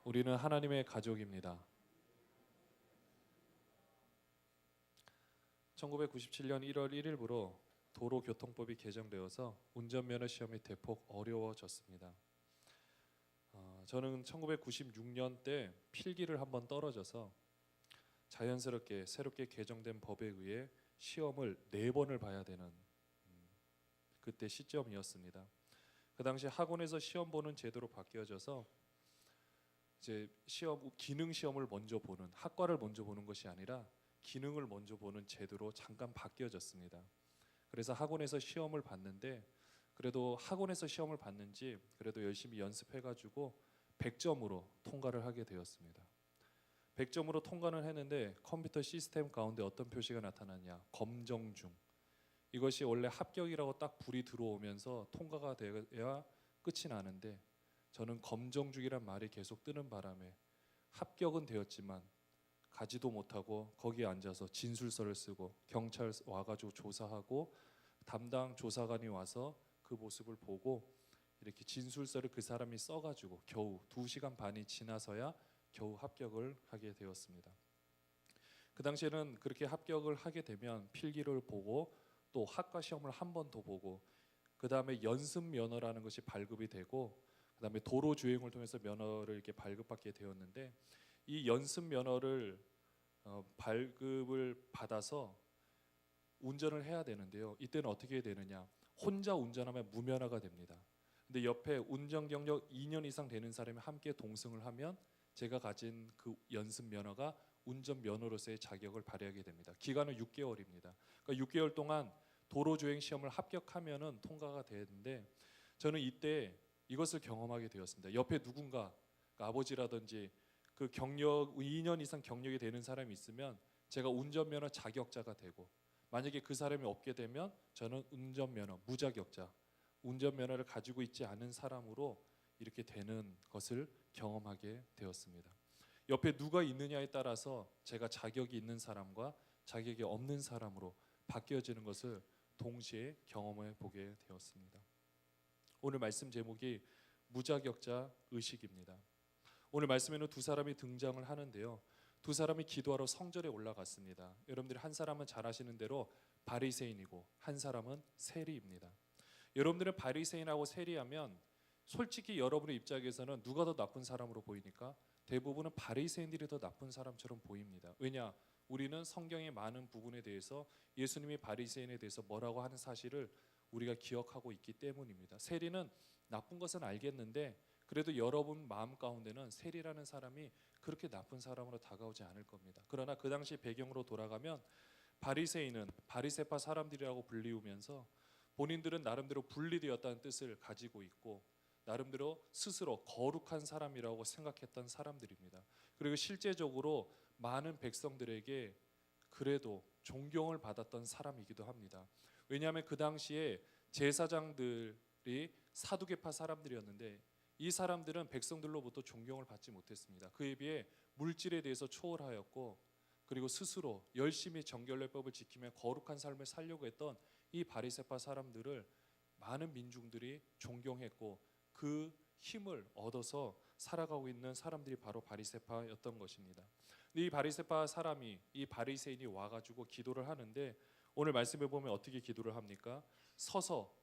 우리는 하나님의 가족입니다. 1997년 1월 1일부로 도로교통법이 개정되어서 운전면허 시험이 대폭 어려워졌습니다. 저는 1996년 때 필기를 한번 떨어져서 자연스럽게 새롭게 개정된 법에 의해 시험을 4번을 봐야 되는 그때 시점이었습니다. 그 당시 학원에서 시험 보는 제도로 바뀌어져서 이제 기능 시험을 먼저 보는, 학과를 먼저 보는 것이 아니라 기능을 먼저 보는 제도로 잠깐 바뀌어졌습니다. 그래서 학원에서 시험을 봤는데, 그래도 학원에서 시험을 봤는지 그래도 열심히 연습해가지고 100점으로 통과를 하게 되었습니다. 100점으로 통과는 했는데 컴퓨터 시스템 가운데 어떤 표시가 나타났냐? 검정 중. 이것이 원래 합격이라고 딱 불이 들어오면서 통과가 되어야 끝이 나는데, 저는 검정 중이란 말이 계속 뜨는 바람에 합격은 되었지만 가지도 못하고 거기에 앉아서 진술서를 쓰고 경찰 와가지고 조사하고 담당 조사관이 와서 그 모습을 보고 이렇게 진술서를 그 사람이 써가지고 겨우 2시간 반이 지나서야 겨우 합격을 하게 되었습니다. 그 당시에는 그렇게 합격을 하게 되면 필기를 보고 또 학과 시험을 한 번 더 보고, 그 다음에 연습 면허라는 것이 발급이 되고, 그 다음에 도로 주행을 통해서 면허를 이렇게 발급받게 되었는데, 이 연습 면허를 발급을 받아서 운전을 해야 되는데요. 이때는 어떻게 되느냐? 혼자 운전하면 무면허가 됩니다. 근데 옆에 운전 경력 2년 이상 되는 사람이 함께 동승을 하면 제가 가진 그 연습 면허가 운전 면허로서의 자격을 발휘하게 됩니다. 기간은 6개월입니다. 그러니까 6개월 동안 도로 주행 시험을 합격하면은 통과가 되는데, 저는 이때 이것을 경험하게 되었습니다. 옆에 누군가, 그러니까 아버지라든지 그 경력 2년 이상 경력이 되는 사람이 있으면 제가 운전면허 자격자가 되고, 만약에 그 사람이 없게 되면 저는 운전면허 무자격자, 운전면허를 가지고 있지 않은 사람으로 이렇게 되는 것을 경험하게 되었습니다. 옆에 누가 있느냐에 따라서 제가 자격이 있는 사람과 자격이 없는 사람으로 바뀌어지는 것을 동시에 경험해 보게 되었습니다. 오늘 말씀 제목이 무자격자 의식입니다. 오늘 말씀에는 두 사람이 등장을 하는데요. 두 사람이 기도하러 성전에 올라갔습니다. 여러분들이 한 사람은 잘 아시는 대로 바리새인이고 한 사람은 세리입니다. 여러분들은 바리새인하고 세리하면 솔직히 여러분의 입장에서는 누가 더 나쁜 사람으로 보이니까 대부분은 바리새인들이 더 나쁜 사람처럼 보입니다. 왜냐? 우리는 성경의 많은 부분에 대해서 예수님이 바리새인에 대해서 뭐라고 하는 사실을 우리가 기억하고 있기 때문입니다. 세리는 나쁜 것은 알겠는데 그래도 여러분 마음 가운데는 세리라는 사람이 그렇게 나쁜 사람으로 다가오지 않을 겁니다. 그러나 그 당시 배경으로 돌아가면 바리새인은 바리새파 사람들이라고 불리우면서 본인들은 나름대로 분리되었다는 뜻을 가지고 있고 나름대로 스스로 거룩한 사람이라고 생각했던 사람들입니다. 그리고 실제적으로 많은 백성들에게 그래도 존경을 받았던 사람이기도 합니다. 왜냐하면 그 당시에 제사장들이 사두개파 사람들이었는데 이 사람들은 백성들로부터 존경을 받지 못했습니다. 그에 비해 물질에 대해서 초월하였고, 그리고 스스로 열심히 정결례법을 지키며 거룩한 삶을 살려고 했던 이 바리새파 사람들을 많은 민중들이 존경했고 그 힘을 얻어서 살아가고 있는 사람들이 바로 바리새파였던 것입니다. 이 바리새파 사람이, 이 바리새인이 와가지고 기도를 하는데, 오늘 말씀해 보면 어떻게 기도를 합니까? 서서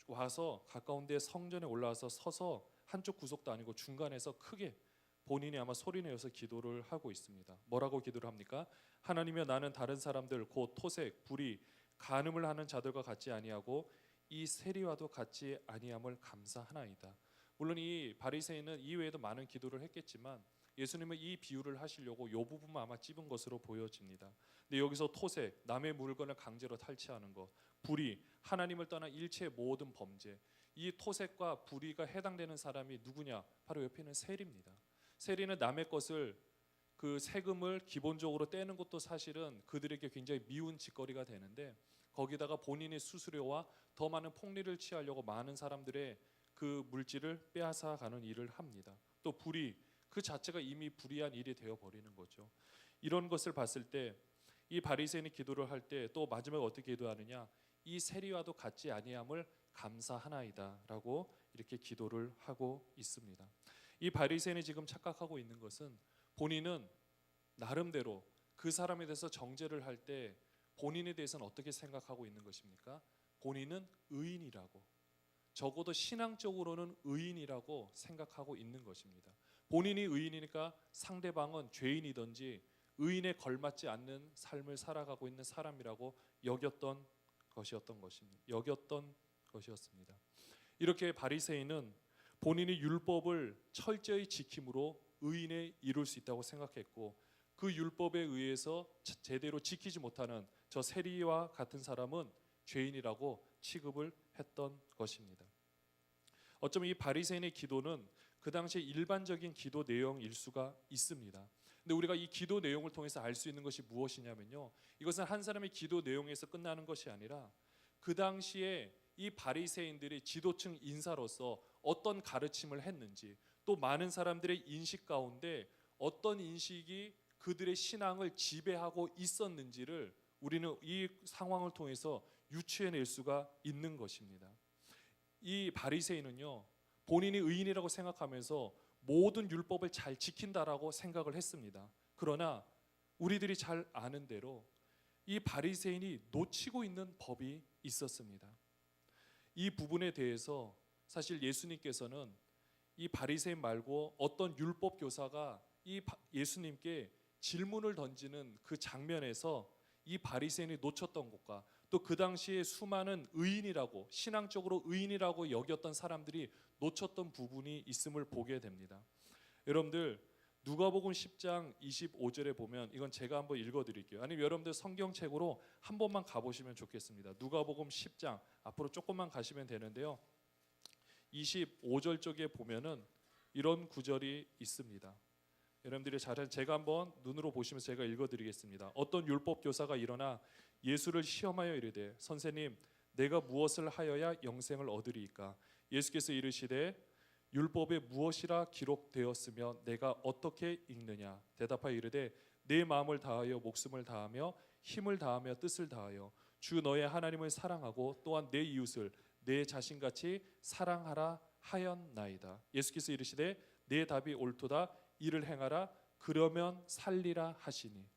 와서 가까운 데 성전에 올라와서 서서 한쪽 구석도 아니고 중간에서 크게 본인이 아마 소리내어서 기도를 하고 있습니다. 뭐라고 기도를 합니까? 하나님이여, 나는 다른 사람들 곧 토색, 불의, 간음을 하는 자들과 같지 아니하고 이 세리와도 같지 아니함을 감사하나이다. 물론 이 바리새인은 이외에도 많은 기도를 했겠지만 예수님은 이 비유를 하시려고 이 부분만 아마 찝은 것으로 보여집니다. 근데 여기서 토색, 남의 물건을 강제로 탈취하는 것, 불의, 하나님을 떠난 일체 모든 범죄, 이 토색과 불의가 해당되는 사람이 누구냐? 바로 옆에 있는 세리입니다. 세리는 남의 것을, 그 세금을 기본적으로 떼는 것도 사실은 그들에게 굉장히 미운 짓거리가 되는데, 거기다가 본인의 수수료와 더 많은 폭리를 취하려고 많은 사람들의 그 물질을 빼앗아가는 일을 합니다. 또 불의, 그 자체가 이미 불의한 일이 되어버리는 거죠. 이런 것을 봤을 때 이 바리새인이 기도를 할 때 또 마지막에 어떻게 기도하느냐? 이 세리와도 같지 아니함을 감사하나이다 라고 이렇게 기도를 하고 있습니다. 이 바리새인이 지금 착각하고 있는 것은 본인은 나름대로 그 사람에 대해서 정죄를 할 때 본인에 대해서는 어떻게 생각하고 있는 것입니까? 본인은 의인이라고, 적어도 신앙적으로는 의인이라고 생각하고 있는 것입니다. 본인이 의인이니까 상대방은 죄인이든지 의인에 걸맞지 않는 삶을 살아가고 있는 사람이라고 여겼던 것이었습니다. 이렇게 바리새인은 본인이 율법을 철저히 지킴으로 의인에 이룰 수 있다고 생각했고, 그 율법에 의해서 제대로 지키지 못하는 저 세리와 같은 사람은 죄인이라고 취급을 했던 것입니다. 어쩌면 이 바리새인의 기도는 그 당시에 일반적인 기도 내용일 수가 있습니다. 근데 우리가 이 기도 내용을 통해서 알 수 있는 것이 무엇이냐면요, 이것은 한 사람의 기도 내용에서 끝나는 것이 아니라 그 당시에 이 바리새인들이 지도층 인사로서 어떤 가르침을 했는지, 또 많은 사람들의 인식 가운데 어떤 인식이 그들의 신앙을 지배하고 있었는지를 우리는 이 상황을 통해서 유추해낼 수가 있는 것입니다. 이 바리새인은요, 본인이 의인이라고 생각하면서 모든 율법을 잘 지킨다라고 생각을 했습니다. 그러나 우리들이 잘 아는 대로 이 바리새인이 놓치고 있는 법이 있었습니다. 이 부분에 대해서 사실 예수님께서는 이 바리새인 말고 어떤 율법 교사가 이 예수님께 질문을 던지는 그 장면에서 이 바리새인이 놓쳤던 것과 또 그 당시에 수많은 의인이라고, 신앙적으로 의인이라고 여겼던 사람들이 놓쳤던 부분이 있음을 보게 됩니다. 여러분들 누가복음 10장 25절에 보면, 이건 제가 한번 읽어드릴게요. 아니면 여러분들 성경책으로 한 번만 가보시면 좋겠습니다. 누가복음 10장 앞으로 조금만 가시면 되는데요, 25절 쪽에 보면은 이런 구절이 있습니다. 여러분들이 제가 한번 눈으로 보시면서 제가 읽어드리겠습니다. 어떤 율법 교사가 일어나 예수를 시험하여 이르되, 선생님, 내가 무엇을 하여야 영생을 얻으리이까? 예수께서 이르시되, 율법에 무엇이라 기록되었으며 내가 어떻게 읽느냐? 대답하여 이르되, 내 마음을 다하여 목숨을 다하며 힘을 다하며 뜻을 다하여 주 너의 하나님을 사랑하고 또한 내 이웃을 내 자신같이 사랑하라 하였나이다. 예수께서 이르시되, 내 답이 옳도다. 이를 행하라. 그러면 살리라 하시니.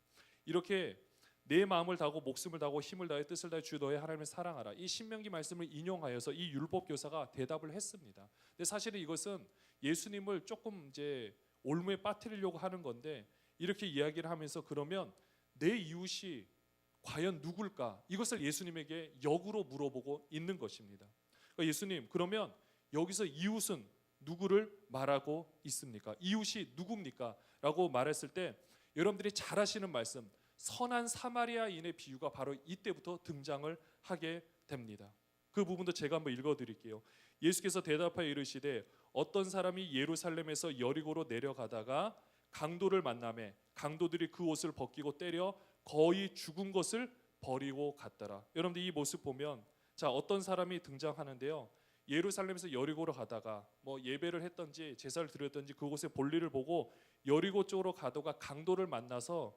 이렇게 내 마음을 다하고 목숨을 다하고 힘을 다해 뜻을 다해 주 너의 하나님을 사랑하라, 이 신명기 말씀을 인용하여서 이 율법 교사가 대답을 했습니다. 근데 사실은 이것은 예수님을 조금 이제 올무에 빠뜨리려고 하는 건데, 이렇게 이야기를 하면서 그러면 내 이웃이 과연 누굴까? 이것을 예수님에게 역으로 물어보고 있는 것입니다. 그러니까 예수님, 그러면 여기서 이웃은 누구를 말하고 있습니까? 이웃이 누굽니까? 라고 말했을 때 여러분들이 잘 아시는 말씀, 선한 사마리아인의 비유가 바로 이때부터 등장을 하게 됩니다. 그 부분도 제가 한번 읽어드릴게요. 예수께서 대답하여 이르시되, 어떤 사람이 예루살렘에서 여리고로 내려가다가 강도를 만나매 강도들이 그 옷을 벗기고 때려 거의 죽은 것을 버리고 갔더라. 여러분들 이 모습 보면, 자, 어떤 사람이 등장하는데요, 예루살렘에서 여리고로 가다가 뭐 예배를 했던지 제사를 드렸던지 그곳에 볼일을 보고 여리고 쪽으로 가다가 강도를 만나서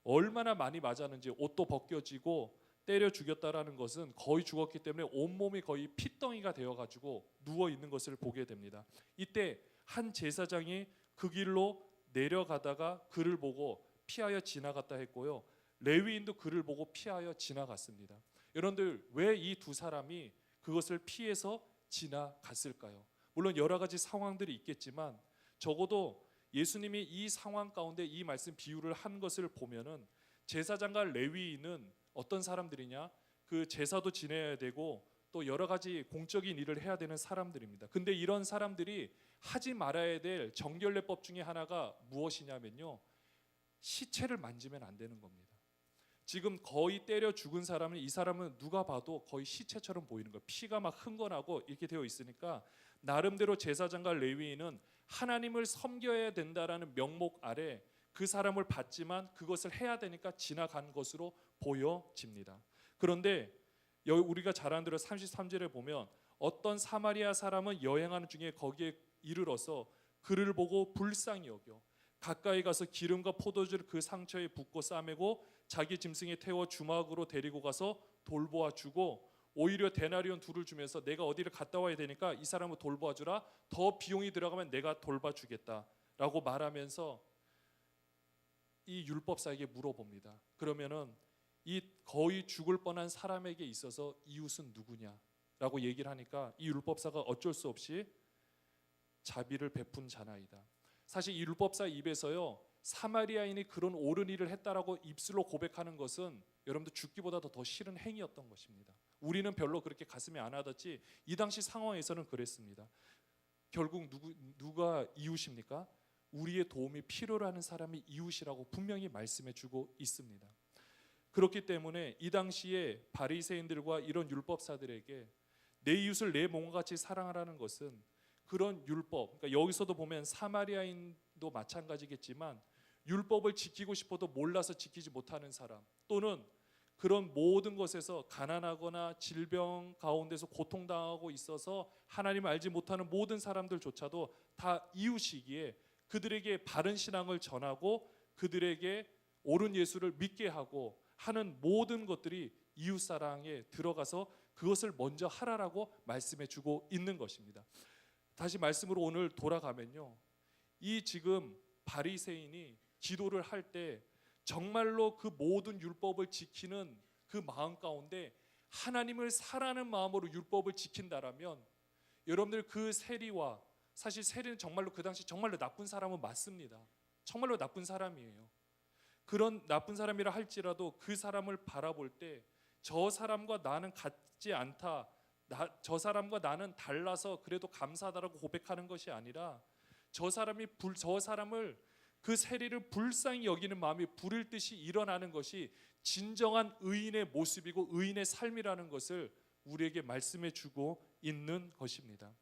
얼마나 많이 맞았는지 옷도 벗겨지고 때려 죽였다라는 것은 거의 죽었기 때문에 온몸이 거의 피덩이가 되어가지고 누워 있는 것을 보게 됩니다. 이때 한 제사장이 그 길로 내려가다가 그를 보고 피하여 지나갔다 했고요, 레위인도 그를 보고 피하여 지나갔습니다. 여러분들, 왜 이 두 사람이 그것을 피해서 지나갔을까요? 물론 여러 가지 상황들이 있겠지만 적어도 예수님이 이 상황 가운데 이 말씀 비유를 한 것을 보면은, 제사장과 레위인은 어떤 사람들이냐? 그 제사도 지내야 되고 또 여러 가지 공적인 일을 해야 되는 사람들입니다. 근데 이런 사람들이 하지 말아야 될 정결례법 중에 하나가 무엇이냐면요, 시체를 만지면 안 되는 겁니다. 지금 거의 때려 죽은 사람은, 이 사람은 누가 봐도 거의 시체처럼 보이는 거예요. 피가 막 흥건하고 이렇게 되어 있으니까 나름대로 제사장과 레위인은 하나님을 섬겨야 된다라는 명목 아래 그 사람을 봤지만 그것을 해야 되니까 지나간 것으로 보여집니다. 그런데 우리가 잘 아는 대로 33절에 보면, 어떤 사마리아 사람은 여행하는 중에 거기에 이르러서 그를 보고 불쌍히 여겨 가까이 가서 기름과 포도주를 그 상처에 붓고 싸매고 자기 짐승에 태워 주막으로 데리고 가서 돌보아 주고 오히려 데나리온 둘을 주면서 내가 어디를 갔다 와야 되니까 이 사람을 돌봐주라. 더 비용이 들어가면 내가 돌봐주겠다라고 말하면서 이 율법사에게 물어봅니다. 그러면은 이 거의 죽을 뻔한 사람에게 있어서 이웃은 누구냐라고 얘기를 하니까 이 율법사가 어쩔 수 없이 자비를 베푼 자나이다. 사실 이 율법사 입에서요, 사마리아인이 그런 옳은 일을 했다라고 입술로 고백하는 것은 여러분들 죽기보다도 더 싫은 행위였던 것입니다. 우리는 별로 그렇게 가슴에 안 와닿지 이 당시 상황에서는 그랬습니다. 결국 누가 이웃입니까? 우리의 도움이 필요로 하는 사람이 이웃이라고 분명히 말씀해 주고 있습니다. 그렇기 때문에 이 당시에 바리새인들과 이런 율법사들에게 내 이웃을 내 몸과 같이 사랑하라는 것은 그런 율법, 그러니까 여기서도 보면 사마리아인도 마찬가지겠지만 율법을 지키고 싶어도 몰라서 지키지 못하는 사람, 또는 그런 모든 것에서 가난하거나 질병 가운데서 고통당하고 있어서 하나님을 알지 못하는 모든 사람들조차도 다 이웃이기에 그들에게 바른 신앙을 전하고 그들에게 옳은 예수를 믿게 하고 하는 모든 것들이 이웃사랑에 들어가서 그것을 먼저 하라라고 말씀해 주고 있는 것입니다. 다시 말씀으로 오늘 돌아가면요, 이 지금 바리새인이 기도를 할 때 정말로 그 모든 율법을 지키는 그 마음 가운데 하나님을 사랑하는 마음으로 율법을 지킨다라면 여러분들 그 세리와, 사실 세리는 정말로 그 당시 정말로 나쁜 사람은 맞습니다. 정말로 나쁜 사람이에요. 그런 나쁜 사람이라 할지라도 그 사람을 바라볼 때 저 사람과 나는 같지 않다, 저 사람과 나는 달라서 그래도 감사하다라고 고백하는 것이 아니라 저 사람을, 그 세리를 불쌍히 여기는 마음이 불을 듯이 일어나는 것이 진정한 의인의 모습이고 의인의 삶이라는 것을 우리에게 말씀해 주고 있는 것입니다.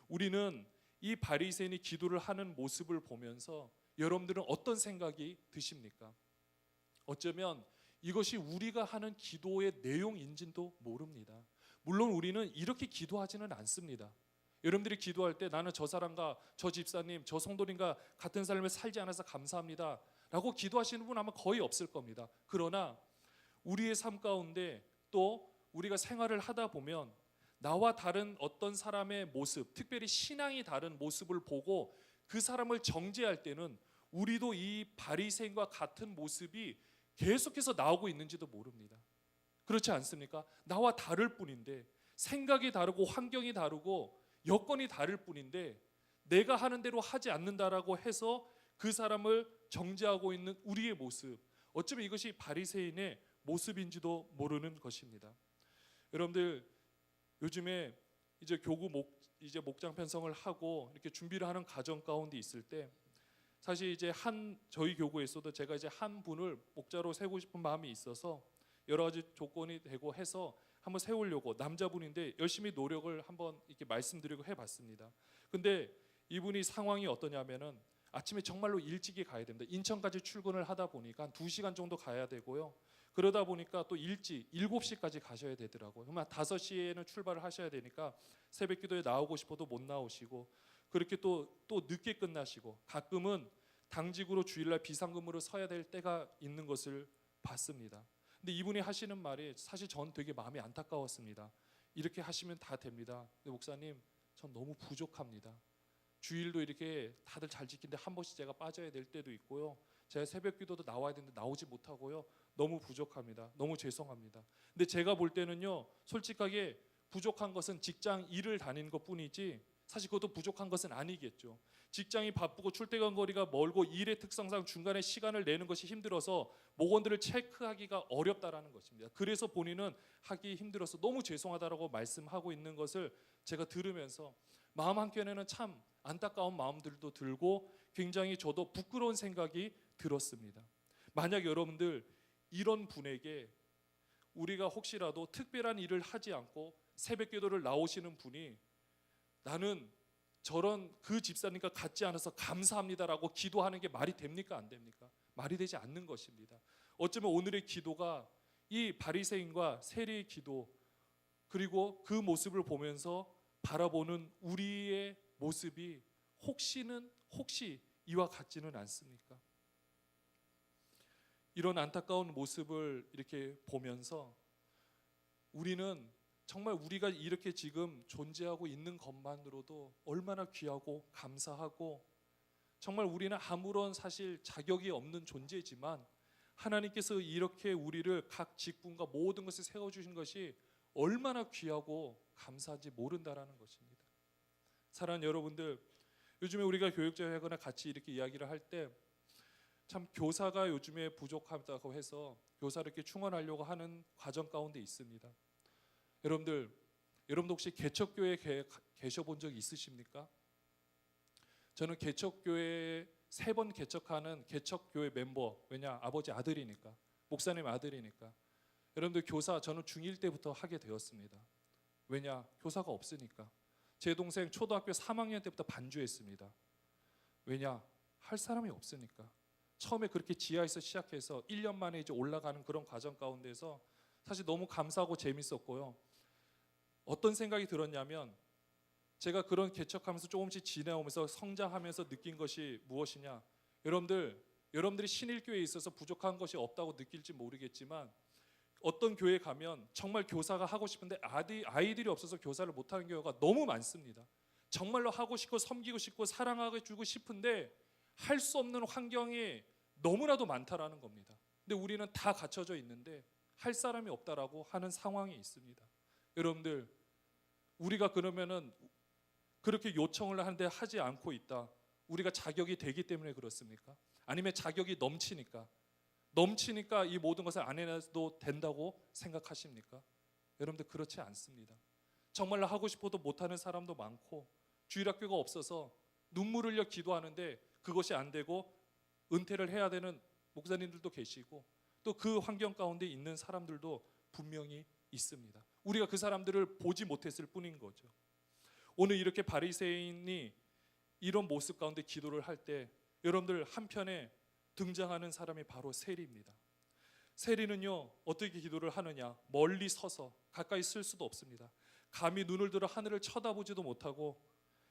우리는 이 바리새인이 기도를 하는 모습을 보면서 여러분들은 어떤 생각이 드십니까? 어쩌면 이것이 우리가 하는 기도의 내용인지도 모릅니다. 물론 우리는 이렇게 기도하지는 않습니다. 여러분들이 기도할 때 나는 저 사람과 저 집사님, 저 성도님과 같은 삶을 살지 않아서 감사합니다 라고 기도하시는 분 아마 거의 없을 겁니다. 그러나 우리의 삶 가운데 또 우리가 생활을 하다 보면 나와 다른 어떤 사람의 모습, 특별히 신앙이 다른 모습을 보고 그 사람을 정죄할 때는 우리도 이 바리새인과 같은 모습이 계속해서 나오고 있는지도 모릅니다. 그렇지 않습니까? 나와 다를 뿐인데, 생각이 다르고 환경이 다르고 여건이 다를 뿐인데 내가 하는 대로 하지 않는다라고 해서 그 사람을 정죄하고 있는 우리의 모습, 어쩌면 이것이 바리새인의 모습인지도 모르는 것입니다. 여러분들 요즘에 이제 이제 목장 편성을 하고 이렇게 준비를 하는 과정 가운데 있을 때 사실 이제 저희 교구에서도 제가 이제 한 분을 목자로 세우고 싶은 마음이 있어서 여러 가지 조건이 되고 해서 한번 세우려고, 남자분인데 열심히 노력을 한번 이렇게 말씀드리고 해봤습니다. 근데 이분이 상황이 어떠냐면은 아침에 정말로 일찍이 가야 됩니다. 인천까지 출근을 하다 보니까 한 2시간 정도 가야 되고요. 그러다 보니까 또 일찍 7시까지 가셔야 되더라고요. 그러면 5시에는 출발을 하셔야 되니까 새벽 기도에 나오고 싶어도 못 나오시고, 그렇게 또 늦게 끝나시고, 가끔은 당직으로 주일날 비상근무로 서야 될 때가 있는 것을 봤습니다. 근데 이분이 하시는 말이 사실 전 되게 마음이 안타까웠습니다. 이렇게 하시면 다 됩니다. 근데 목사님, 전 너무 부족합니다. 주일도 이렇게 다들 잘 지키는데 한 번씩 제가 빠져야 될 때도 있고요. 제가 새벽 기도도 나와야 되는데 나오지 못하고요. 너무 부족합니다. 너무 죄송합니다. 근데 제가 볼 때는요, 솔직하게 부족한 것은 직장 일을 다니는 것뿐이지 사실 그것도 부족한 것은 아니겠죠. 직장이 바쁘고 출퇴근 거리가 멀고 일의 특성상 중간에 시간을 내는 것이 힘들어서 목원들을 체크하기가 어렵다라는 것입니다. 그래서 본인은 하기 힘들어서 너무 죄송하다라고 말씀하고 있는 것을 제가 들으면서 마음 한켠에는 참 안타까운 마음들도 들고 굉장히 저도 부끄러운 생각이 들었습니다. 만약 여러분들 이런 분에게 우리가 혹시라도 특별한 일을 하지 않고 새벽 기도를 나오시는 분이 나는 저런 그 집사님과 같지 않아서 감사합니다라고 기도하는 게 말이 됩니까? 안 됩니까? 말이 되지 않는 것입니다. 어쩌면 오늘의 기도가 이 바리새인과 세리의 기도, 그리고 그 모습을 보면서 바라보는 우리의 모습이 혹시 이와 같지는 않습니까? 이런 안타까운 모습을 이렇게 보면서 우리는 정말 우리가 이렇게 지금 존재하고 있는 것만으로도 얼마나 귀하고 감사하고, 정말 우리는 아무런 사실 자격이 없는 존재지만 하나님께서 이렇게 우리를 각 직분과 모든 것을 세워주신 것이 얼마나 귀하고 감사한지 모른다라는 것입니다. 사랑하는 여러분들, 요즘에 우리가 교육자회거나 같이 이렇게 이야기를 할 때 참 교사가 요즘에 부족하다고 해서 교사를 이렇게 충원하려고 하는 과정 가운데 있습니다. 여러분들 혹시 개척교회에 계셔본 적 있으십니까? 저는 개척교회 3번 개척하는 개척교회 멤버, 왜냐 아버지 아들이니까, 목사님 아들이니까. 여러분들 교사 저는 중1 때부터 하게 되었습니다. 왜냐 교사가 없으니까. 제 동생 초등학교 3학년 때부터 반주했습니다. 왜냐 할 사람이 없으니까. 처음에 그렇게 지하에서 시작해서 1년 만에 이제 올라가는 그런 과정 가운데서 사실 너무 감사하고 재밌었고요. 어떤 생각이 들었냐면, 제가 그런 개척하면서 조금씩 지내오면서 성장하면서 느낀 것이 무엇이냐, 여러분들이 신일교회에 있어서 부족한 것이 없다고 느낄지 모르겠지만 어떤 교회에 가면 정말 교사가 하고 싶은데 아이들이 없어서 교사를 못하는 경우가 너무 많습니다. 정말로 하고 싶고 섬기고 싶고 사랑하고 주고 싶은데 할 수 없는 환경이 너무나도 많다라는 겁니다. 근데 우리는 다 갖춰져 있는데 할 사람이 없다라고 하는 상황이 있습니다. 여러분들, 우리가 그러면은 그렇게 요청을 하는데 하지 않고 있다, 우리가 자격이 되기 때문에 그렇습니까? 아니면 자격이 넘치니까 이 모든 것을 안 해도 된다고 생각하십니까? 여러분들 그렇지 않습니다. 정말로 하고 싶어도 못하는 사람도 많고, 주일학교가 없어서 눈물 흘려 기도하는데 그것이 안 되고 은퇴를 해야 되는 목사님들도 계시고, 또 그 환경 가운데 있는 사람들도 분명히 있습니다. 우리가 그 사람들을 보지 못했을 뿐인 거죠. 오늘 이렇게 바리새인이 이런 모습 가운데 기도를 할 때 여러분들 한편에 등장하는 사람이 바로 세리입니다. 세리는요 어떻게 기도를 하느냐, 멀리 서서 가까이 쓸 수도 없습니다. 감히 눈을 들어 하늘을 쳐다보지도 못하고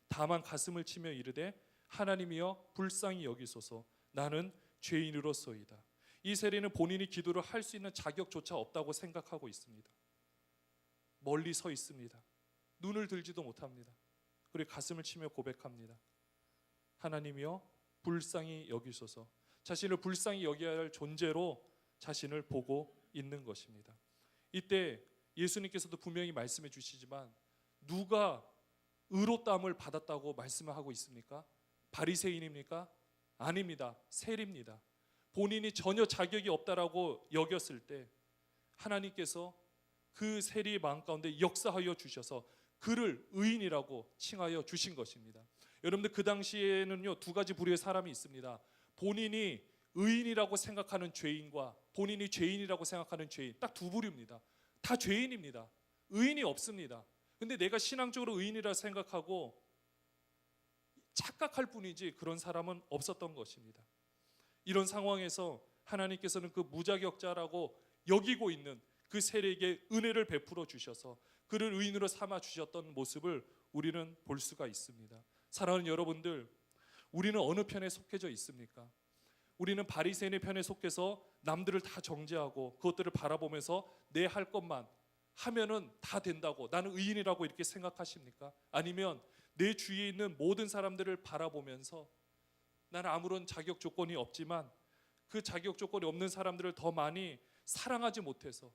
다만 가슴을 치며 이르되 하나님이여 불쌍히 여기소서, 나는 죄인으로소이다. 이 세리는 본인이 기도를 할 수 있는 자격조차 없다고 생각하고 있습니다. 멀리 서 있습니다. 눈을 들지도 못합니다. 그리고 가슴을 치며 고백합니다. 하나님이여 불쌍히 여기소서. 자신을 불쌍히 여겨야 할 존재로 자신을 보고 있는 것입니다. 이때 예수님께서도 분명히 말씀해 주시지만 누가 의롭다함을 받았다고 말씀을 하고 있습니까? 바리새인입니까? 아닙니다. 세리입니다. 본인이 전혀 자격이 없다라고 여겼을 때 하나님께서 그 세리의 마음 가운데 역사하여 주셔서 그를 의인이라고 칭하여 주신 것입니다. 여러분들 그 당시에는요 2가지 부류의 사람이 있습니다. 본인이 의인이라고 생각하는 죄인과 본인이 죄인이라고 생각하는 죄인, 딱 2부류입니다. 다 죄인입니다. 의인이 없습니다. 근데 내가 신앙적으로 의인이라 생각하고 착각할 뿐이지 그런 사람은 없었던 것입니다. 이런 상황에서 하나님께서는 그 무자격자라고 여기고 있는 그 세리에게 은혜를 베풀어 주셔서 그를 의인으로 삼아 주셨던 모습을 우리는 볼 수가 있습니다. 사랑하는 여러분들, 우리는 어느 편에 속해져 있습니까? 우리는 바리새인의 편에 속해서 남들을 다 정죄하고 그것들을 바라보면서 내 할 것만 하면은 다 된다고, 나는 의인이라고 이렇게 생각하십니까? 아니면 내 주위에 있는 모든 사람들을 바라보면서 나는 아무런 자격 조건이 없지만 그 자격 조건이 없는 사람들을 더 많이 사랑하지 못해서,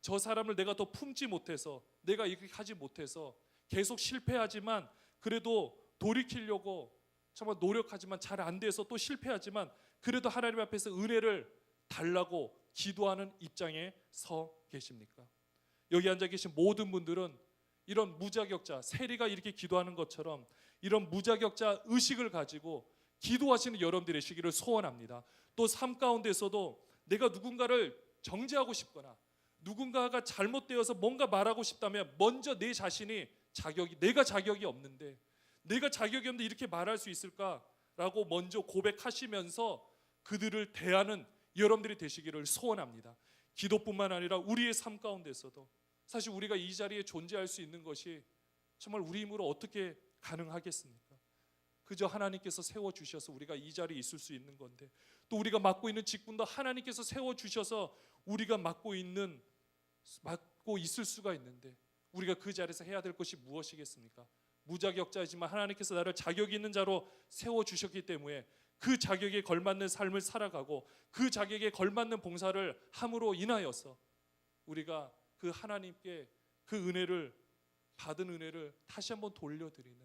저 사람을 내가 더 품지 못해서, 내가 이렇게 하지 못해서 계속 실패하지만 그래도 돌이키려고 정말 노력하지만 잘 안 돼서 또 실패하지만 그래도 하나님 앞에서 은혜를 달라고 기도하는 입장에 서 계십니까? 여기 앉아 계신 모든 분들은 이런 무자격자, 세리가 이렇게 기도하는 것처럼 이런 무자격자 의식을 가지고 기도하시는 여러분들의 시기를 소원합니다. 또 삶 가운데서도 내가 누군가를 정죄하고 싶거나 누군가가 잘못되어서 뭔가 말하고 싶다면 먼저 내 자신이 내가 자격이 없는데 이렇게 말할 수 있을까라고 먼저 고백하시면서 그들을 대하는 여러분들이 되시기를 소원합니다. 기도뿐만 아니라 우리의 삶 가운데서도 사실 우리가 이 자리에 존재할 수 있는 것이 정말 우리 힘으로 어떻게 가능하겠습니까? 그저 하나님께서 세워주셔서 우리가 이 자리에 있을 수 있는 건데, 또 우리가 맡고 있는 직분도 하나님께서 세워주셔서 우리가 맡고 있을 수가 있는데 우리가 그 자리에서 해야 될 것이 무엇이겠습니까? 무자격자이지만 하나님께서 나를 자격 있는 자로 세워주셨기 때문에 그 자격에 걸맞는 삶을 살아가고 그 자격에 걸맞는 봉사를 함으로 인하여서 우리가 그 하나님께 그 은혜를 받은 은혜를 다시 한번 돌려드리는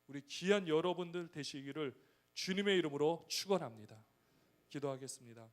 우리 귀한 여러분들 되시기를 주님의 이름으로 축원합니다. 기도하겠습니다.